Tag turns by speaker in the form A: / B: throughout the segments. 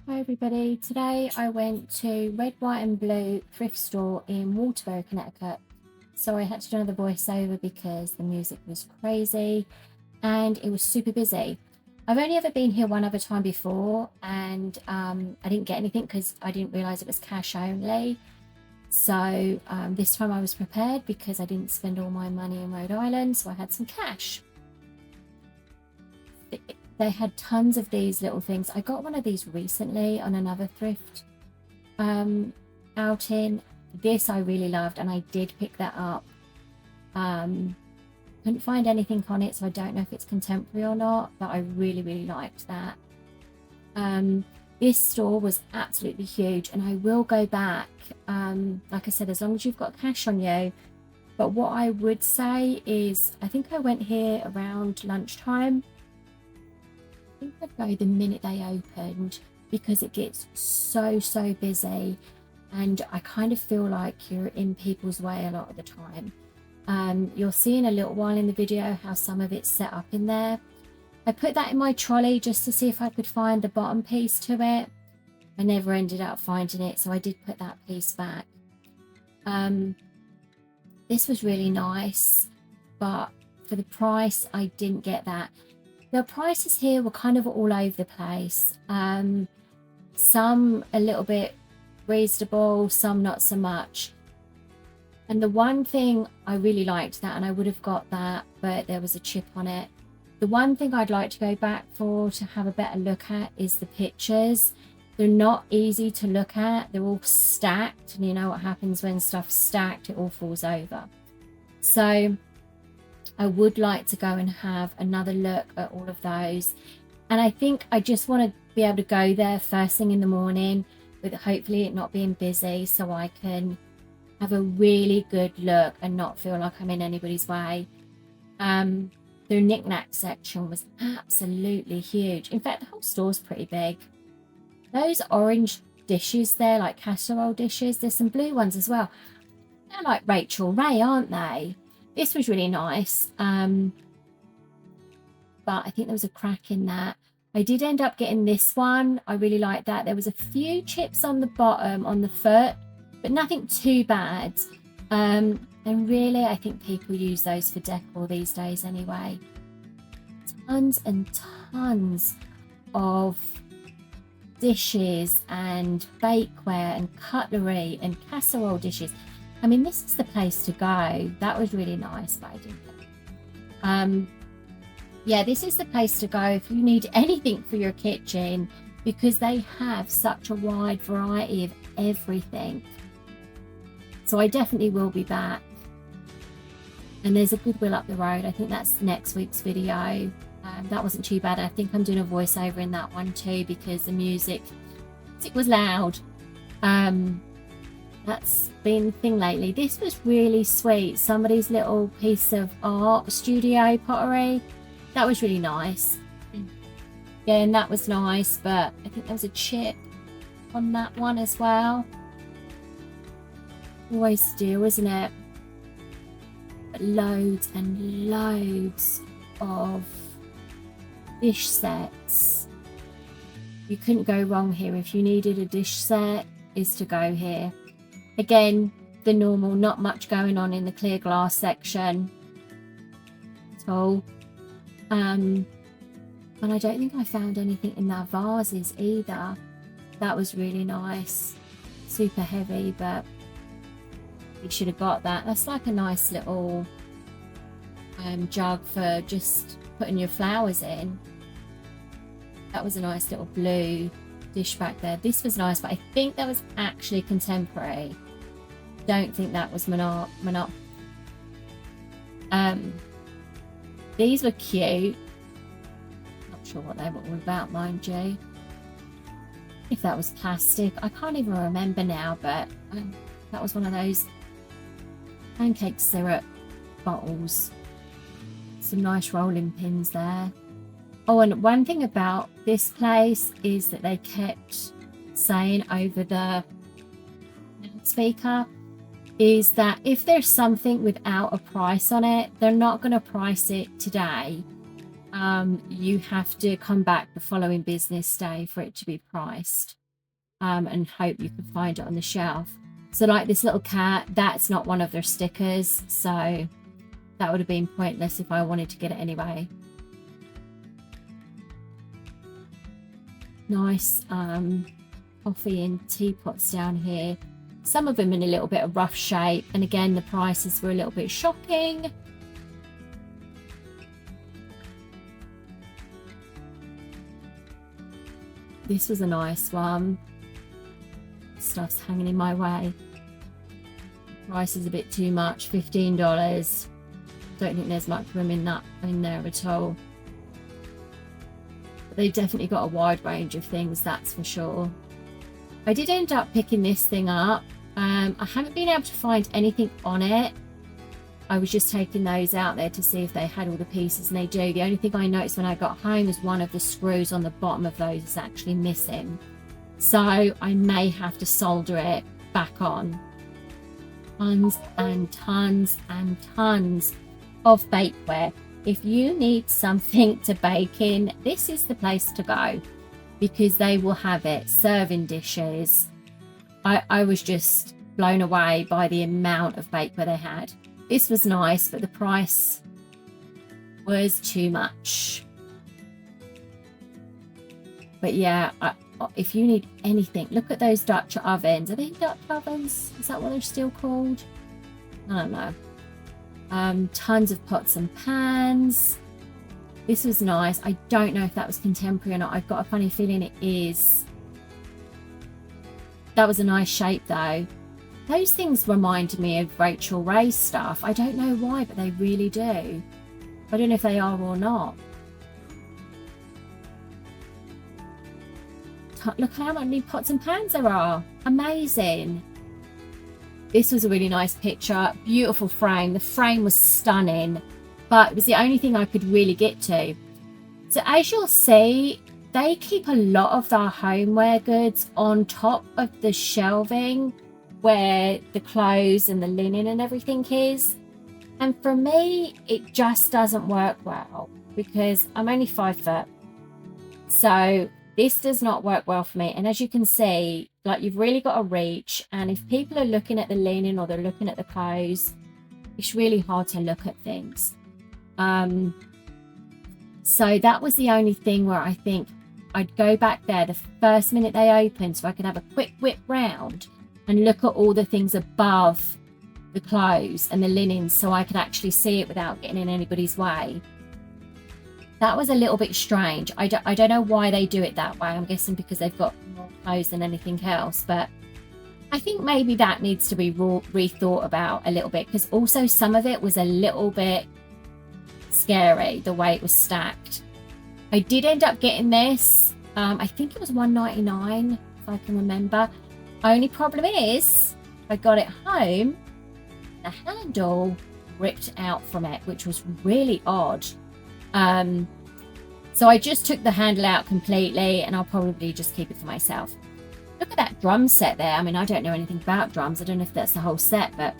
A: Hi everybody, today I went to Red, White and Blue thrift store in Waterbury, Connecticut. So I had to do another voiceover because the music was crazy and it was super busy. I've only ever been here one other time before and I didn't get anything because I didn't realise it was cash only. So this time I was prepared because I didn't spend all my money in Rhode Island, so I had some cash. They had tons of these little things. I got one of these recently on another thrift outing. This I really loved and I did pick that up. Couldn't find anything on it, so I don't know if it's contemporary or not, but I really liked that. This store was absolutely huge and I will go back, like I said, as long as you've got cash on you. But what I would say is I think I went here around lunchtime. I think I'd go the minute they opened because it gets so busy and I kind of feel like you're in people's way a lot of the time. You'll see in a little while in the video how some of it's set up in there. I put that in my trolley just to see if I could find the bottom piece to it. I never ended up finding it, so I did put that piece back. This was really nice, but for the price I didn't get that. The prices here were kind of all over the place. Some a little bit reasonable, some not so much. And the one thing I really liked that, and I would have got that, but there was a chip on it. The one thing I'd like to go back for to have a better look at is the pictures. They're not easy to look at. They're all stacked, and you know what happens when stuff's stacked, it all falls over. So I would like to go and have another look at all of those. And I think I just want to be able to go there first thing in the morning with hopefully it not being busy, so I can have a really good look and not feel like I'm in anybody's way. The knick-knack section was absolutely huge. In fact, the whole store's pretty big. Those orange dishes there, like casserole dishes, there's some blue ones as well. They're like Rachel Ray, aren't they? This was really nice, but I think there was a crack in that. I did end up getting this one. I really like that. There was a few chips on the bottom, on the foot, but nothing too bad. And really, I think people use those for decor these days anyway. Tons and tons of dishes and bakeware and cutlery and casserole dishes. I mean, this is the place to go. That was really nice, but I didn't get it. Yeah, this is the place to go if you need anything for your kitchen because they have such a wide variety of everything. So I definitely will be back. And there's a Goodwill up the road. I think that's next week's video. That wasn't too bad. I think I'm doing a voiceover in that one too because the music, it was loud. That's been the thing lately. This was really sweet. Somebody's little piece of art, studio pottery. That was really nice. Again, that was nice, but I think there was a chip on that one as well. Always do, isn't it? But loads and loads of dish sets. You couldn't go wrong here. If you needed a dish set, is to go here. Again, the normal, not much going on in the clear glass section at all. And I don't think I found anything in their vases either. That was really nice. Super heavy, but you should have got that. That's like a nice little jug for just putting your flowers in. That was a nice little blue dish back there. This was nice, but I think that was actually contemporary. Don't think that was Monarch. These were cute. Not sure what they were all about, mind you. If that was plastic, I can't even remember now, but that was one of those pancake syrup bottles. Some nice rolling pins there. Oh, and one thing about this place is that they kept saying over the speaker is that if there's something without a price on it, they're not going to price it today. you have to come back the following business day for it to be priced, and hope you can find it on the shelf. So like this little cat, that's not one of their stickers, so that would have been pointless if I wanted to get it anyway. Nice coffee and teapots down here. Some of them in a little bit of rough shape, and again the prices were a little bit shocking. This was a nice one. Stuff's hanging in my way. Price is a bit too much, $15. Don't think there's much room in there at all. But they've definitely got a wide range of things, that's for sure. I did end up picking this thing up. I haven't been able to find anything on it. I was just taking those out there to see if they had all the pieces, and they do. The only thing I noticed when I got home is one of the screws on the bottom of those is actually missing. So I may have to solder it back on. Tons and tons and tons of bakeware. If you need something to bake in, this is the place to go, because they will have it. Serving dishes. I was just blown away by the amount of bakeware they had. This was nice, but the price was too much. But yeah, if you need anything, look at those Dutch ovens. Are they Dutch ovens? Is that what they're still called? I don't know. Tons of pots and pans. This was nice. I don't know if that was contemporary or not. I've got a funny feeling it is. That was a nice shape though. Those things reminded me of Rachel Ray's stuff. I don't know why, but they really do. I don't know if they are or not. Look how many pots and pans there are. Amazing. This was a really nice picture. Beautiful frame. The frame was stunning, but it was the only thing I could really get to. So as you'll see, they keep a lot of their homeware goods on top of the shelving where the clothes and the linen and everything is. And for me, it just doesn't work well because I'm only 5 foot. So this does not work well for me. And as you can see, like, you've really got to reach. And if people are looking at the linen or they're looking at the clothes, it's really hard to look at things. So that was the only thing where I think I'd go back there the first minute they open so I could have a quick whip round and look at all the things above the clothes and the linens so I could actually see it without getting in anybody's way. That was a little bit strange. I don't know why they do it that way. I'm guessing because they've got more clothes than anything else. But I think maybe that needs to be rethought about a little bit, because also some of it was a little bit scary, the way it was stacked. I did end up getting this. I think it was $1.99, if I can remember. Only problem is, I got it home, the handle ripped out from it, which was really odd. So I just took the handle out completely, and I'll probably just keep it for myself. Look at that drum set there. I mean, I don't know anything about drums. I don't know if that's the whole set, but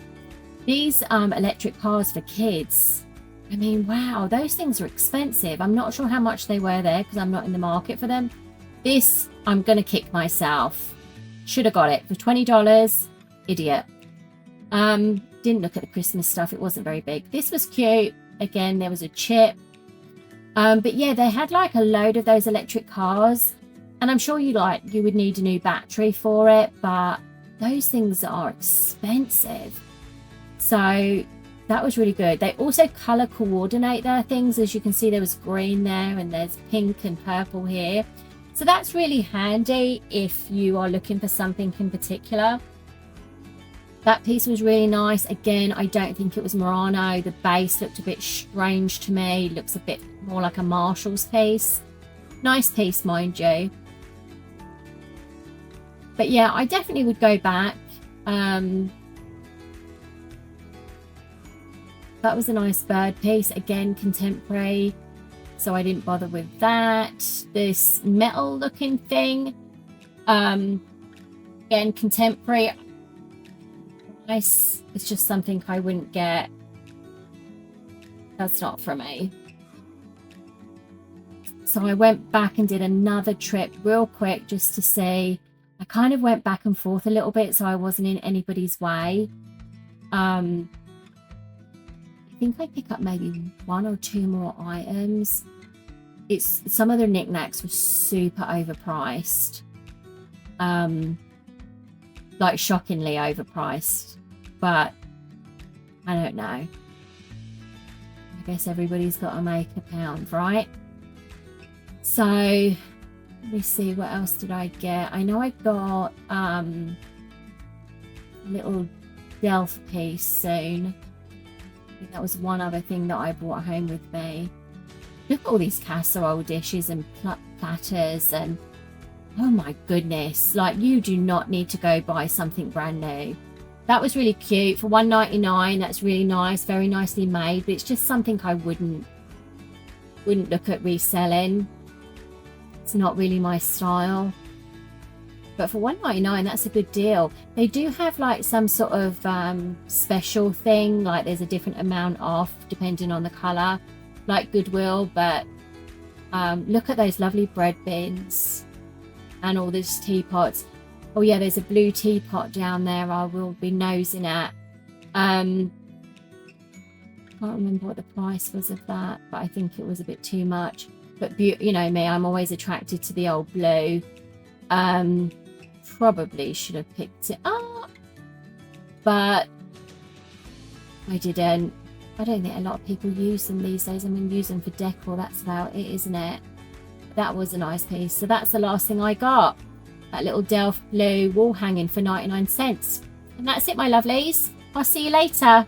A: these electric cars for kids, I mean, wow, those things are expensive. I'm not sure how much they were there because I'm not in the market for them. This, I'm going to kick myself. Should have got it for $20. Idiot. Didn't look at the Christmas stuff. It wasn't very big. This was cute. Again, there was a chip. But yeah, they had like a load of those electric cars, and I'm sure you would need a new battery for it, but those things are expensive. So that was really good. They also color coordinate their things. As you can see, there was green there and there's pink and purple here. So that's really handy if you are looking for something in particular. That piece was really nice. Again, I don't think it was Murano. The base looked a bit strange to me. It looks a bit more like a Marshall's piece. Nice piece, mind you. But yeah, I definitely would go back. That was a nice bird piece. Again, contemporary. So I didn't bother with that. This metal looking thing. Again, contemporary. Nice. It's just something I wouldn't get. That's not for me. So I went back and did another trip real quick just to see. I kind of went back and forth a little bit so I wasn't in anybody's way. I think I picked up maybe 1 or 2 more items. Some of the knickknacks were super overpriced. Like shockingly overpriced. But I don't know. I guess everybody's got to make a pound, right? So let me see, what else did I get? I know I got a little Delft piece soon. I think that was one other thing that I brought home with me. Look at all these casserole dishes and platters, and oh my goodness, like, you do not need to go buy something brand new. That was really cute for $1.99. That's really nice, very nicely made, but it's just something I wouldn't look at reselling. It's not really my style. But for $1.99, that's a good deal. They do have like some sort of special thing, like there's a different amount off depending on the color, like Goodwill. But look at those lovely bread bins and all these teapots. Oh yeah, there's a blue teapot down there I will be nosing at. Can't remember what the price was of that, but I think it was a bit too much. But you know me, I'm always attracted to the old blue. Probably should have picked it up, but I didn't. I don't think a lot of people use them these days. I mean, use them for decor, that's about it, isn't it? That was a nice piece. So that's the last thing I got. That little Delft blue wall hanging for 99 cents. And that's it, my lovelies. I'll see you later.